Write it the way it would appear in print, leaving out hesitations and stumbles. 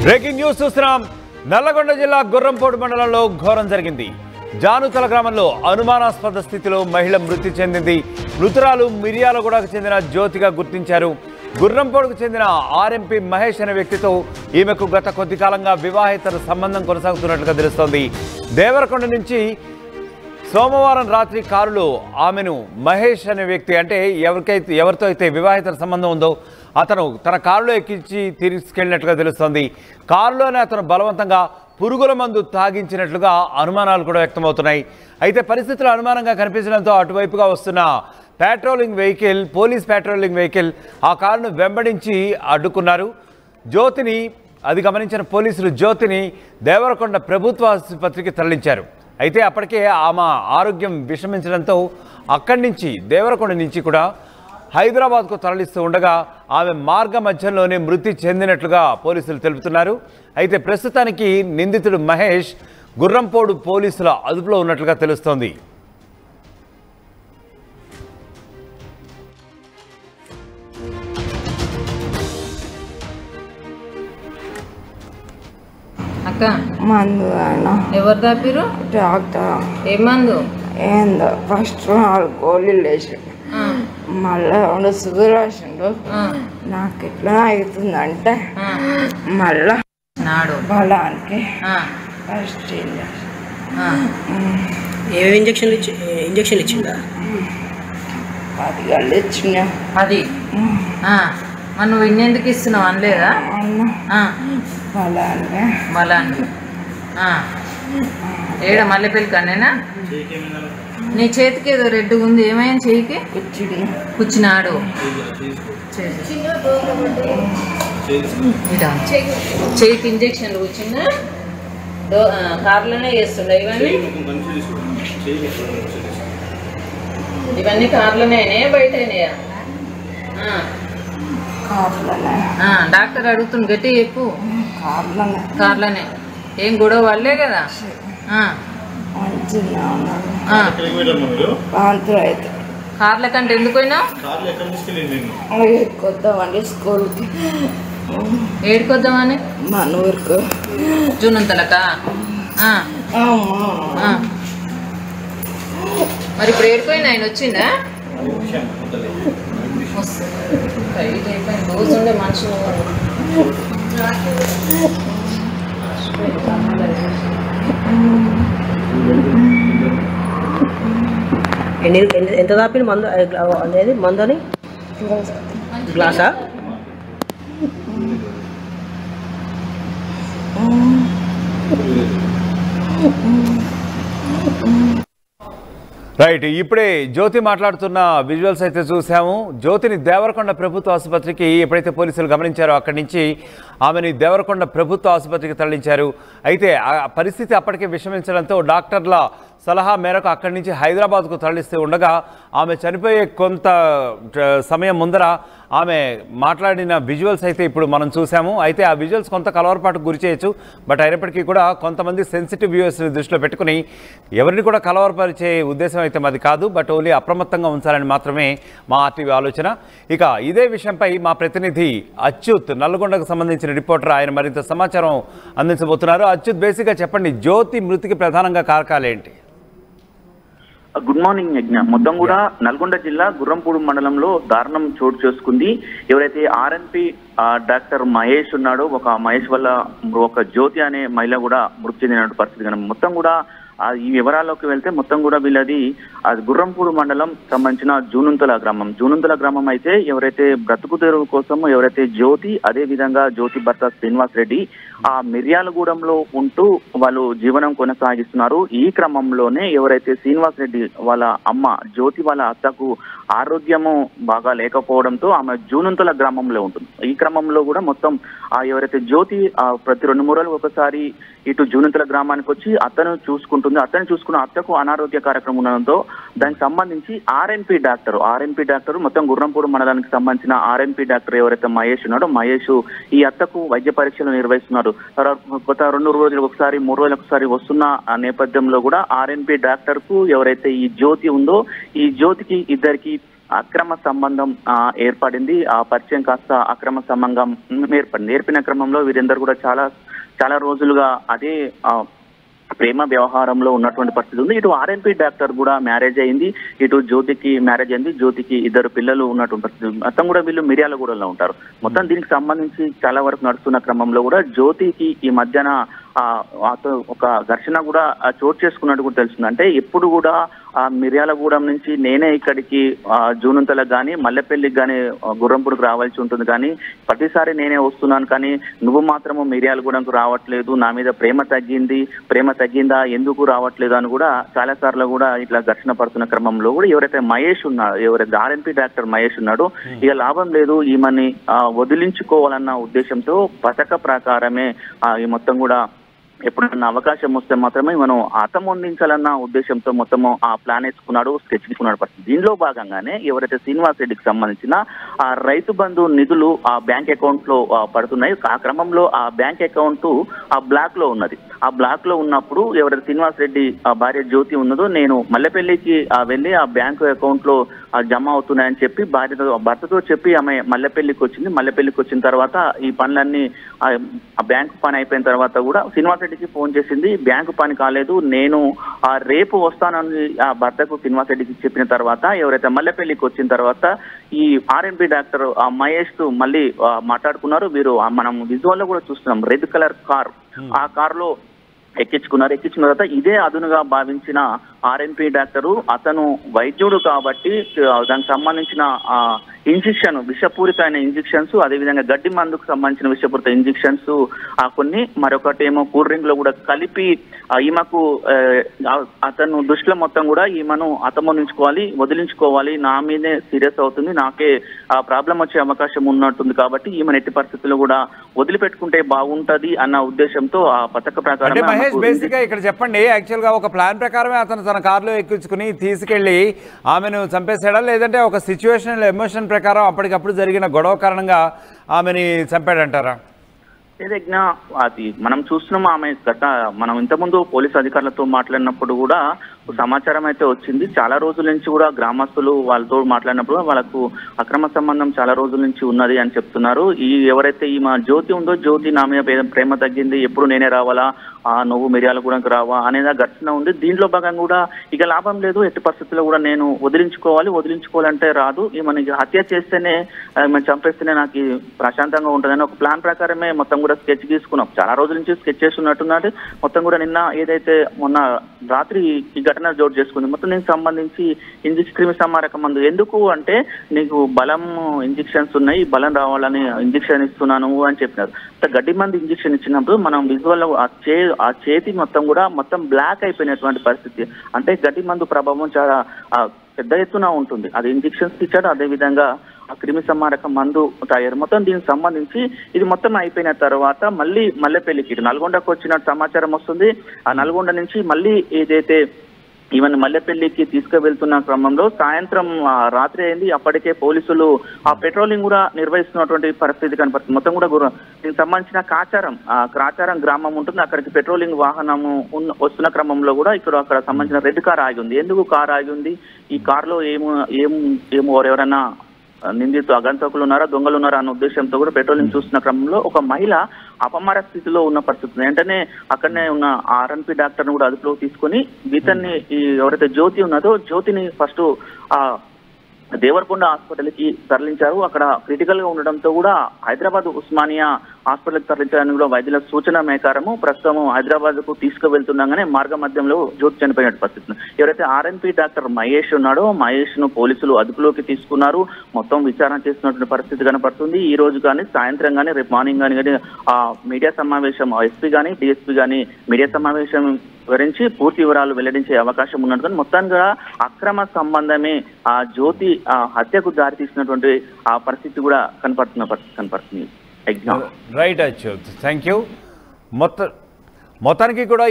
Breaking news చూస్తున్నాం. నల్లగొండ జిల్లా గుర్రంపోడు మండలంలో ఘోరం జరిగింది. జానుతల గ్రామంలో అనుమానాస్పద స్థితిలో మహిళ మృతి చెందింది. మృతురాలు మిర్యాలగూడకు చెందిన జ్యోతిగా గుర్తించారు. గుర్రంపోడుకు చెందిన ఆర్ఎంపీ మహేష్ అనే వ్యక్తితో ఈమెకు గత కొద్ది కాలంగా వివాహేతర సంబంధం కొనసాగుతున్నట్లుగా తెలుస్తోంది. దేవరకొండ నుంచి సోమవారం రాత్రి కారులో ఆమెను మహేష్ అనే వ్యక్తి, అంటే ఎవరితో అయితే వివాహేతర సంబంధం ఉందో అతను తన కారులో ఎక్కించి తీసుకెళ్లినట్లుగా తెలుస్తోంది. కారులోనే అతను బలవంతంగా పురుగుల మందు తాగించినట్లుగా అనుమానాలు కూడా వ్యక్తమవుతున్నాయి. అయితే పరిస్థితులు అనుమానంగా కనిపించడంతో అటువైపుగా వస్తున్న పోలీస్ పెట్రోలింగ్ వెహికల్ ఆ కారును వెంబడించి అడ్డుకున్నారు. అది గమనించిన పోలీసులు జ్యోతిని దేవరకొండ ప్రభుత్వ ఆసుపత్రికి తరలించారు. అయితే అప్పటికే ఆమె ఆరోగ్యం విషమించడంతో అక్కడి నుంచి దేవరకొండ నుంచి కూడా హైదరాబాద్కు తరలిస్తూ ఉండగా ఆమె మార్గ మధ్యంలోనే మృతి చెందినట్లుగా పోలీసులు తెలుపుతున్నారు. అయితే ప్రస్తుతానికి నిందితుడు మహేష్ గుర్రంపోడు పోలీసుల అదుపులో ఉన్నట్లుగా తెలుస్తోంది. అక్క మందు ఎవరు దాపిరు? డాక్టర్. ఏ మందు? ఏందో ఫస్ట్ 4 గోళీలు వేసి మళ్ళీ 2 షుగర్ రాసిండు. నాకు ఎట్లా అవుతుందంటే మళ్ళా బలానికి ఫస్ట్ ఏమేమి ఇంజక్షన్లు ఇచ్చిందా? 10 గళ్ళు ఇచ్చిన. అది మరి నువ్వు ఇన్నెందుకు ఇస్తున్నావు అనలేదా? బలాన్ని ఏడ మల్లెపల్లి కన్నేనా? నీ చేతికి ఏదో రెడ్గా ఉంది, ఏమైనా చేయికి కూర్చున్నాడు. చేయికి ఇంజక్షన్లు కూర్చున్నా కార్లోనే చేస్తుండే. ఇవన్నీ కార్లోనే అయినాయా బయట అయినాయా? డాక్టర్ అడుగుతుంది గట్టి చెప్పు. కార్లోనే. ఏం గొడవ వాళ్ళే కదా? కార్ల కంటే ఎందుకు పోయినావు? కొద్దామండి స్కూల్కి. ఏడుకొద్దామని? మన ఊరుకు జూనంతలకా? మరి ఇప్పుడు ఏడుకోయినా ఆయన వచ్చిందా? రోజు ఉండే మనుషులు ఎంత దాపిన మందు అనేది? మందు అని గ్లాసా? రైట్. ఇప్పుడే జ్యోతి మాట్లాడుతున్న విజువల్స్ అయితే చూసాము. జ్యోతిని దేవరకొండ ప్రభుత్వ ఆసుపత్రికి ఎప్పుడైతే పోలీసులు గమనించారో అక్కడి నుంచి ఆమెని దేవరకొండ ప్రభుత్వ ఆసుపత్రికి తరలించారు. అయితే ఆ పరిస్థితి అప్పటికే విషమించడంతో డాక్టర్ల సలహా మేరకు అక్కడి నుంచి హైదరాబాద్కు తరలిస్తూ ఉండగా ఆమె చనిపోయే కొంత సమయం ముందర ఆమె మాట్లాడిన విజువల్స్ అయితే ఇప్పుడు మనం చూసాము. అయితే ఆ విజువల్స్ కొంత కలవరపాటుకు గురి చేయొచ్చు. బట్ అయినప్పటికీ కూడా కొంతమంది సెన్సిటివ్ వ్యూవర్స్ని దృష్టిలో పెట్టుకుని ఎవరిని కూడా కలవరపరిచే ఉద్దేశం అయితే మాది కాదు. బట్ ఓన్లీ అప్రమత్తంగా ఉంచాలని మాత్రమే మా ఆర్టీవీ ఆలోచన. ఇక ఇదే విషయంపై మా ప్రతినిధి అచ్యుత్, నల్గొండకు సంబంధించిన రిపోర్టర్, ఆయన మరింత సమాచారం అందించబోతున్నారు. అచ్యుత్, బేసిక్గా చెప్పండి, జ్యోతి మృతికి ప్రధానంగా కారకాలేంటి? గుడ్ మార్నింగ్ యజ్ఞ. మొత్తం కూడా నల్గొండ జిల్లా గుర్రంపూడు మండలంలో దారుణం చోటు చేసుకుంది. ఎవరైతే ఆర్ఎన్పి డాక్టర్ మహేష్ ఉన్నాడో, ఒక మహేష్ వల్ల ఒక జ్యోతి అనే మహిళ కూడా మృతి చెందిన పరిస్థితి. కానీ మొత్తం కూడా ఈ వివరాల్లోకి వెళ్తే మొత్తం కూడా వీళ్ళది గుర్రంపూడు మండలం సంబంధించిన జూనుంతల గ్రామం అయితే ఎవరైతే బ్రతుకు తెరువు కోసం ఎవరైతే జ్యోతి, అదే విధంగా జ్యోతి భర్త శ్రీనివాస్ రెడ్డి ఆ మిర్యాలగూడెంలో ఉంటూ వాళ్ళు జీవనం కొనసాగిస్తున్నారు. ఈ క్రమంలోనే ఎవరైతే శ్రీనివాస్ రెడ్డి వాళ్ళ అమ్మ జ్యోతి వాళ్ళ అత్తకు ఆరోగ్యము బాగా లేకపోవడంతో ఆమె జూనుంతల గ్రామంలో ఉంటుంది. ఈ క్రమంలో కూడా మొత్తం ఎవరైతే జ్యోతి ప్రతి 2-3 రోజులకు ఒకసారి ఇటు జూనుంతల గ్రామానికి వచ్చి అతను చూసుకున్న అత్తకు అనారోగ్య కార్యక్రమం ఉండడంతో దానికి సంబంధించి ఆర్ఎన్పి డాక్టర్ మొత్తం గుర్రంపూడి మండలానికి సంబంధించిన ఆర్ఎన్పి డాక్టర్ ఎవరైతే మహేష్ ఉన్నాడో, మహేష్ ఈ అత్తకు వైద్య పరీక్షలు నిర్వహిస్తున్నారు. గత 2 రోజులకు ఒకసారి 3 రోజులకు ఒకసారి వస్తున్న నేపథ్యంలో కూడా ఆర్ఎన్పి డాక్టర్ కు ఎవరైతే ఈ జ్యోతి ఉందో, ఈ జ్యోతికి ఇద్దరికి అక్రమ సంబంధం ఏర్పడింది. ఆ పరిచయం కాస్త అక్రమ సంబంధం ఏర్పడింది. ఏర్పిన క్రమంలో వీరందరూ కూడా చాలా రోజులుగా అదే ప్రేమ వ్యవహారంలో ఉన్నటువంటి పరిస్థితి ఉంది. ఇటు ఆర్ఎన్పి డాక్టర్ కూడా మ్యారేజ్ అయింది, ఇటు జ్యోతికి మ్యారేజ్ అయింది. జ్యోతికి 2 పిల్లలు ఉన్నటువంటి పరిస్థితి. మొత్తం కూడా వీళ్ళు మిర్యాలగూడలో ఉంటారు. మొత్తం దీనికి సంబంధించి చాలా వరకు నడుస్తున్న క్రమంలో కూడా జ్యోతికి ఈ మధ్యన ఒక ఘర్షణ కూడా చోటు చేసుకున్నట్టు కూడా తెలుస్తుంది. అంటే ఎప్పుడు కూడా మిర్యాలగూడెం నుంచి నేనే ఇక్కడికి జూనంతలకు కానీ మల్లెపల్లికి కానీ గుర్రంపూడికి రావాల్సి ఉంటుంది, కానీ ప్రతిసారి నేనే వస్తున్నాను, కానీ నువ్వు మాత్రము మిర్యాలగూడెంకు రావట్లేదు, నా మీద ప్రేమ తగ్గిందా, ఎందుకు రావట్లేదు అని కూడా చాలా సార్లు కూడా ఇట్లా ఘర్షణ పడుతున్న క్రమంలో కూడా ఎవరైతే ఆర్ఎన్పి డాక్టర్ మహేష్ ఉన్నాడో ఇక లాభం లేదు, ఈమెని వదిలించుకోవాలన్న ఉద్దేశంతో పథక ప్రకారమే ఈ మొత్తం కూడా ఎప్పుడన్నా అవకాశం వస్తే మాత్రమే మనం అందించాలన్న ఉద్దేశంతో మొత్తము ఆ ప్లాన్ వేసుకున్నాడు, స్కెచ్ తీసుకున్నాడు పరిస్థితి. దీనిలో భాగంగానే ఎవరైతే శ్రీనివాస్ రెడ్డికి సంబంధించిన ఆ రైతు బంధు నిధులు ఆ బ్యాంక్ అకౌంట్ లో పడుతున్నాయి. ఆ క్రమంలో ఆ బ్యాంక్ అకౌంట్ ఆ బ్లాక్ లో ఉన్నది. ఆ బ్లాక్ లో ఉన్నప్పుడు ఎవరైతే శ్రీనివాస్ రెడ్డి భార్య జ్యోతి ఉన్నదో నేను మల్లెపల్లికి వెళ్ళి ఆ బ్యాంకు అకౌంట్ లో జమ అవుతున్నాయని చెప్పి భర్తతో చెప్పి ఆమె మల్లెపల్లికి వచ్చింది. మల్లెపల్లికి వచ్చిన తర్వాత ఈ పనులన్నీ ఆ బ్యాంకు పని అయిపోయిన తర్వాత కూడా శ్రీనివాస్ రెడ్డికి ఫోన్ చేసింది. బ్యాంకు పని కాలేదు, నేను రేపు వస్తానని ఆ భర్తకు శ్రీనివాస్ రెడ్డికి చెప్పిన తర్వాత ఎవరైతే మల్లెపల్లికి వచ్చిన తర్వాత ఈ ఆర్ఎన్పి డాక్టర్ మహేష్ తో మళ్ళీ మాట్లాడుకున్నారు. వీరు మనం విజువల్ లో కూడా చూస్తున్నాం, రెడ్ కలర్ కార్, ఆ కార్ లో ఎక్కించుకున్న తర్వాత ఇదే అదునుగా భావించిన ఆర్ఎన్పి డాక్టరు అతను వైద్యుడు కాబట్టి దానికి సంబంధించిన ఇంజెక్షన్ విషపూరితమైన ఇంజెక్షన్స్, అదేవిధంగా గడ్డి మందుకు సంబంధించిన విషపూరిత ఇంజెక్షన్స్ కొన్ని, మరొకటేమో కూల్ డ్రింక్ లో కూడా కలిపి ఈమెకు అతను దృష్టిలో మొత్తం కూడా ఈమెను వదిలించుకోవాలి, నా మీదే సీరియస్ అవుతుంది, నాకే ప్రాబ్లం వచ్చే అవకాశం ఉన్నట్టుంది కాబట్టి ఈమెను ఎట్టి పరిస్థితుల్లో కూడా వదిలిపెట్టుకుంటే బాగుంటది అన్న ఉద్దేశంతో ఆ పథక ప్రకారం. మహేష్ బేసిక్ గా ఇక్కడ చెప్పండి, యాక్చువల్ గా ఒక ప్లాన్ ప్రకారమే అతను తన కారులో ఎక్కించుకుని తీసుకెళ్లి ఆమెను చంపేశాడా, లేదంటే ఒక సిచ్యువేషన్ ఎమోషన్ ప్రకారం అప్పటికప్పుడు జరిగిన గొడవ కారణంగా ఆమెని చంపాడంటారా? ఏదైనా అది మనం చూస్తున్నాం. ఆమె మనం ఇంతకుముందు పోలీసు అధికారులతో మాట్లాడినప్పుడు కూడా సమాచారం అయితే వచ్చింది. చాలా రోజుల నుంచి కూడా గ్రామస్తులు వాళ్ళతో మాట్లాడినప్పుడు వాళ్ళకు అక్రమ సంబంధం చాలా రోజుల నుంచి ఉన్నది అని చెప్తున్నారు. ఎవరైతే ఈ జ్యోతి ఉందో, జ్యోతి నా మీద ప్రేమ తగ్గింది, ఎప్పుడు నేనే రావాలా, నువ్వు మిర్యాలగూడెంకు రావా అనేది ఘర్షణ ఉంది. దీంట్లో భాగంగా కూడా ఇక లాభం లేదు, ఎట్టి పరిస్థితుల్లో కూడా నేను వదిలించుకోవాలంటే రాదు, మనకి హత్య చేస్తేనే చంపేస్తేనే నాకు ప్రశాంతంగా ఉంటుందని ఒక ప్లాన్ ప్రకారమే మొత్తం కూడా స్కెచ్ తీసుకున్నాం. చాలా రోజుల నుంచి స్కెచ్ చేస్తున్నట్టున్నది. మొత్తం కూడా నిన్న ఏదైతే మొన్న రాత్రి ఈ ఘటన జోడు చేసుకుంది. మొత్తం దీనికి సంబంధించి క్రిమి సంహారక మందు ఎందుకు అంటే నీకు బలం ఇంజెక్షన్స్ ఉన్నాయి, బలం రావాలని ఇంజెక్షన్ ఇస్తున్నాను అని చెప్పినారు. గడ్డి మంది ఇంజెక్షన్ ఇచ్చినప్పుడు మనం విజువల్ ఆ చేతి మొత్తం బ్లాక్ అయిపోయినటువంటి పరిస్థితి. అంటే గడ్డి మందు ప్రభావం చాలా పెద్ద ఎత్తున ఉంటుంది. అది ఇంజెక్షన్స్ ఇచ్చాడు, అదేవిధంగా ఆ క్రిమి సంహారక మందు తయారు. మొత్తం దీనికి సంబంధించి ఇది మొత్తం అయిపోయిన తర్వాత మళ్ళీ మల్లెపల్లికి నల్గొండకు వచ్చిన సమాచారం వస్తుంది. ఆ నల్గొండ నుంచి మళ్ళీ ఏదైతే ఈవెన్ మల్లెపల్లికి తీసుకువెళ్తున్న క్రమంలో సాయంత్రం రాత్రి అయింది. అప్పటికే పోలీసులు ఆ పెట్రోలింగ్ కూడా నిర్వహిస్తున్నటువంటి పరిస్థితి కనపడుతుంది. మొత్తం కూడా దీనికి సంబంధించిన క్రాచారం గ్రామం ఉంటుంది, అక్కడికి పెట్రోలింగ్ వాహనము వస్తున్న క్రమంలో కూడా అక్కడ సంబంధించిన రెడ్ కార్ ఆగి ఉంది. ఎందుకు కార్ ఆగి ఉంది, ఈ కారులో ఎవరైనా అగంతకులు ఉన్నారా, దొంగలు ఉన్నారా అన్న ఉద్దేశంతో కూడా పెట్రోలింగ్ చూస్తున్న క్రమంలో ఒక మహిళ అపమార స్థితిలో ఉన్న పరిస్థితి. వెంటనే అక్కడనే ఉన్న ఆర్ఎన్పి డాక్టర్ ను కూడా అదుపులోకి తీసుకుని వీతన్ని ఎవరైతే జ్యోతి ఉన్నదో జ్యోతిని ఫస్ట్ దేవరకొండ హాస్పిటల్ కి తరలించారు. అక్కడ క్రిటికల్ గా ఉండడంతో కూడా హైదరాబాద్ ఉస్మానియా హాస్పిటల్ కి తరలించడానికి కూడా వైద్యుల సూచన మేకారము ప్రస్తుతం హైదరాబాద్ కు తీసుకువెళ్తుండగానే మార్గ మధ్యంలో జ్యోతి చనిపోయిన పరిస్థితి. ఎవరైతే ఆర్ఎన్పి డాక్టర్ మహేష్ ఉన్నాడో మహేష్ ను పోలీసులు అదుపులోకి తీసుకున్నారు. మొత్తం విచారణ చేస్తున్నటువంటి పరిస్థితి కనపడుతుంది. ఈ రోజు కానీ సాయంత్రం కానీ రేపు మార్నింగ్ కానీ ఆ మీడియా సమావేశం ఎస్పీ కానీ డిఎస్పీ కానీ మీడియా సమావేశం గురించి పూర్తి వివరాలు వెల్లడించే అవకాశం ఉన్నట్టు మొత్తంగా అక్రమ సంబంధమే ఆ జ్యోతి హత్యకు దారి తీసినటువంటి ఆ పరిస్థితి కూడా కనపడుతుంది. Right Achyut, thank you. మొత్తానికి కూడా